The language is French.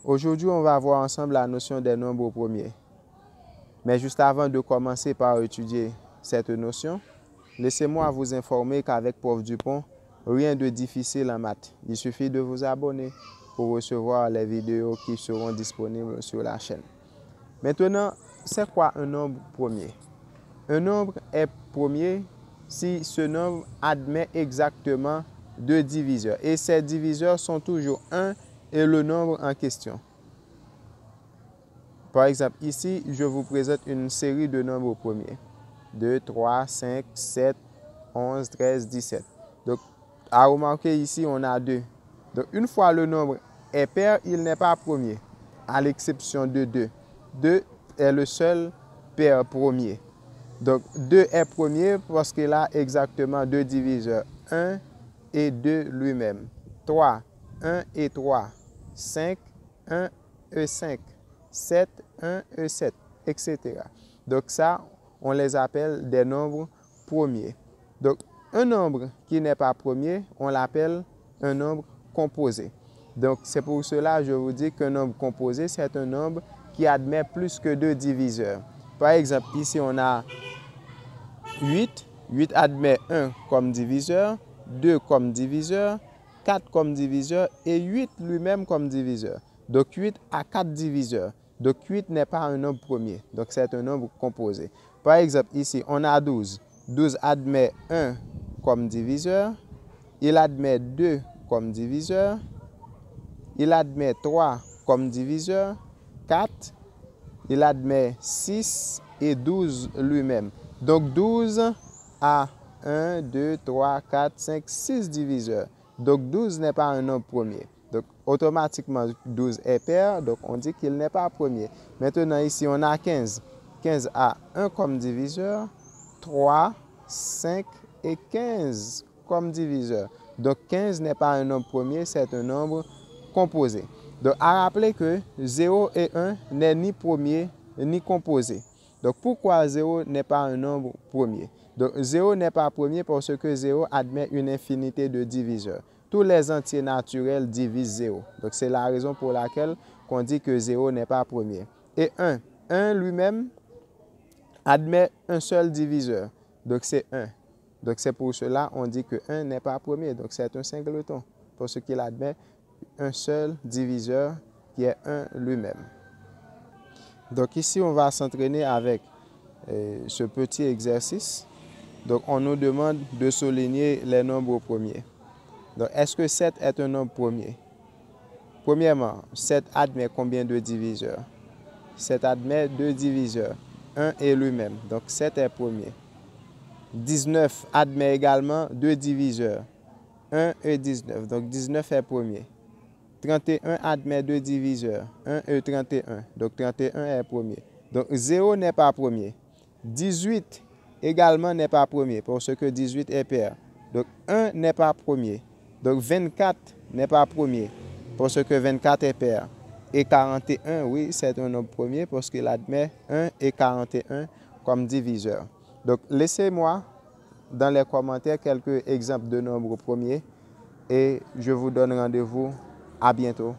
Aujourd'hui, on va voir ensemble la notion des nombres premiers. Mais juste avant de commencer par étudier cette notion, laissez-moi vous informer qu'avec Prof Dupont, rien de difficile en maths. Il suffit de vous abonner pour recevoir les vidéos qui seront disponibles sur la chaîne. Maintenant, c'est quoi un nombre premier? Un nombre est premier si ce nombre admet exactement deux diviseurs. Et ces diviseurs sont toujours 1 et le nombre en question. Par exemple, ici, je vous présente une série de nombres premiers. 2, 3, 5, 7, 11, 13, 17. Donc, à remarquer ici, on a 2. Donc, une fois le nombre est pair, il n'est pas premier, à l'exception de 2. 2 est le seul pair premier. Donc, 2 est premier parce qu'il a exactement deux diviseurs, 1 et 2 lui-même. 3, 1 et 3. 5, 1 et 5. 7, 1 et 7, etc. Donc, ça, on les appelle des nombres premiers. Donc, un nombre qui n'est pas premier, on l'appelle un nombre composé. Donc, c'est pour cela que je vous dis qu'un nombre composé, c'est un nombre qui admet plus que deux diviseurs. Par exemple, ici, on a 8. 8 admet 1 comme diviseur, 2 comme diviseur, 4 comme diviseur et 8 lui-même comme diviseur. Donc, 8 a 4 diviseurs. Donc, 8 n'est pas un nombre premier. Donc, c'est un nombre composé. Par exemple, ici, on a 12. 12 admet 1 comme diviseur. Il admet 2 comme diviseur. Il admet 3 comme diviseur. 4. Il admet 6 et 12 lui-même. Donc, 12 a 1, 2, 3, 4, 5, 6 diviseurs. Donc, 12 n'est pas un nombre premier. Donc, automatiquement, 12 est pair, donc on dit qu'il n'est pas premier. Maintenant, ici, on a 15. 15 a 1 comme diviseur, 3, 5 et 15 comme diviseur. Donc, 15 n'est pas un nombre premier, c'est un nombre composé. Donc, à rappeler que 0 et 1 n'est ni premier ni composé. Donc, pourquoi 0 n'est pas un nombre premier? Donc, 0 n'est pas premier parce que 0 admet une infinité de diviseurs. Tous les entiers naturels divisent 0. Donc, c'est la raison pour laquelle on dit que 0 n'est pas premier. Et 1. 1 lui-même admet un seul diviseur. Donc, c'est 1. Donc, c'est pour cela qu'on dit que 1 n'est pas premier. Donc, c'est un singleton parce qu'il admet un seul diviseur qui est 1 lui-même. Donc, ici, on va s'entraîner avec ce petit exercice. Donc, on nous demande de souligner les nombres premiers. Donc, est-ce que 7 est un nombre premier? Premièrement, 7 admet combien de diviseurs? 7 admet 2 diviseurs, 1 et lui-même. Donc, 7 est premier. 19 admet également 2 diviseurs, 1 et 19. Donc, 19 est premier. 31 admet 2 diviseurs, 1 et 31. Donc, 31 est premier. Donc, 0 n'est pas premier. 18 également n'est pas premier parce que 18 est pair. Donc, 1 n'est pas premier. Donc, 24 n'est pas premier parce que 24 est pair. Et 41, oui, c'est un nombre premier parce qu'il admet 1 et 41 comme diviseurs. Donc, laissez-moi dans les commentaires quelques exemples de nombres premiers et je vous donne rendez-vous à bientôt